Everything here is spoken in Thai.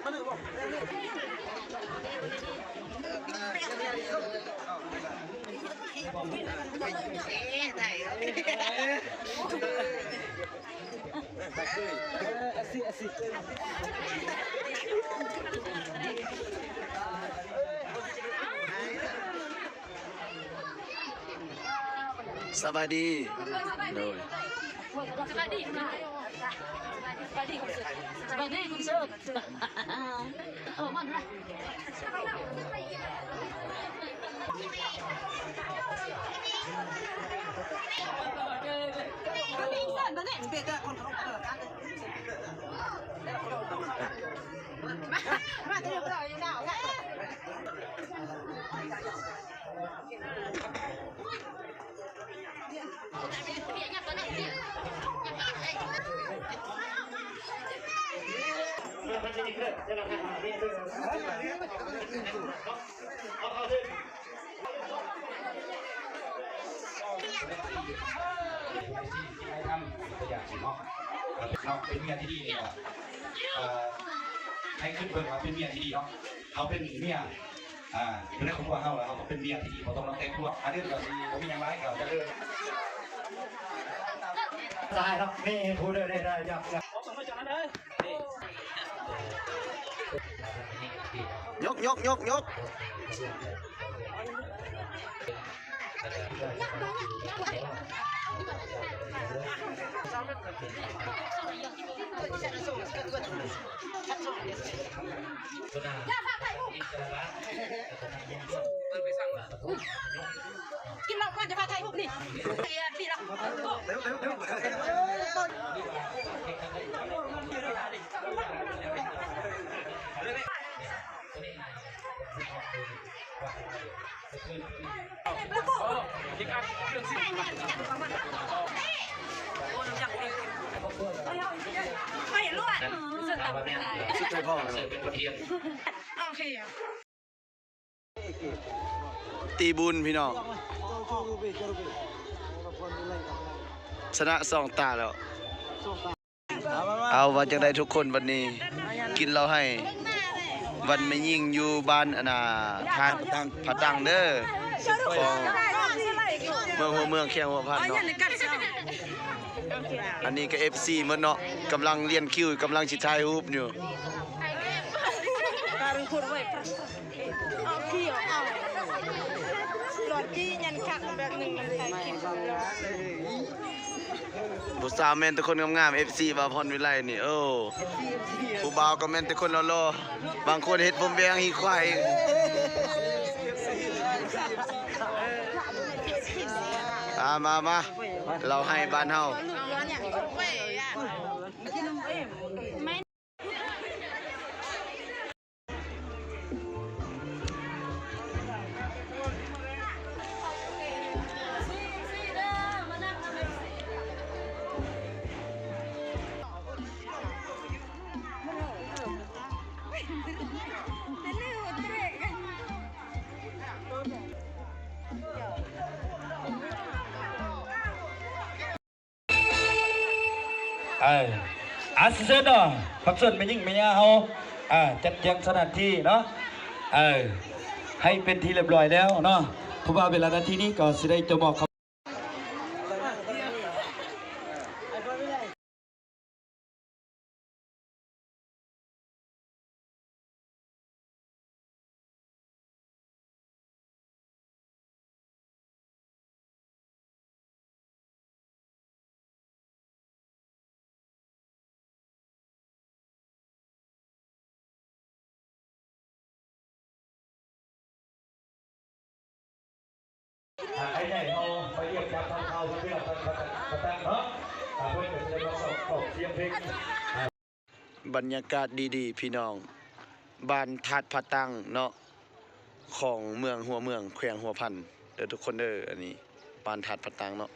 สบายดีโดยสบายดีมาสบายดีคุณสุดสบายดีคุณสุดมันนะมาเดี๋ยวเราอยู่ดาวเราเป็นเมียที่ดีเนี่ยให้ขึ้นเบิ่งว่าเป็นเมียที่ดีเนาะเขาเป็นเมียอยู่ในครอบครัวเขาแล้วเขาเป็นเมียที่ดีเขาต้องรับแต่งตัวอันนี้ก็ดีเขามีอย่างไรเขาจะเลิกตายครับนี่พูดได้ยับยกกินเราก่อนจะพาไทยพวกนี่พี่เราไม่รู้อ่ะสุดท้ายพ่อโอเคตีบุญพี่น้องชนะ2 ตาแล้วเอาว่าจังได้ทุกคนวันนี้กินเราให้วันไม่ยิ่งอยู่บ้านทานผาตังเด้อของเมืองหัวเมืองแค่หัวพันเนาะอันนี้ก็ FC เมื่อเนาะกำลังเรียนคิวกำลังสิถ่ายรูปอยู่การพูดไว้เอาขี้เอาหลอดกี้ยันคักแบบหนึ่งมันใส่ขี้ผู้สาวแม่นทุกคนงามๆ FC บาพรวิไลนี่ผู้บ่าวก็แม่นทุกคนรอๆบางคนเฮ็ดผมแบงฮีควายมาเราให้บ้านเฮาอาเซนเนาะพักเซนไม่ยิ่งไม่ยาเขาจัดแจงสถานที่เนาะให้เป็นที่เรียบร้อยแล้วเนาะเพราะว่าเวลานาทีนี้ก็สิได้จะบอกเขาไอ้ใหญ่เขาไปเรียกจับทำเขาเพื่อประตั้งเนาะเพื่อจะได้มาสอบเสียงเพลงบรรยากาศดีๆพี่น้องบ้านทัดผาตังเนาะของเมืองหัวเมืองแขวงหัวพันเด้อทุกคนเด้ออันนี้บ้านทัดผาตังเนาะ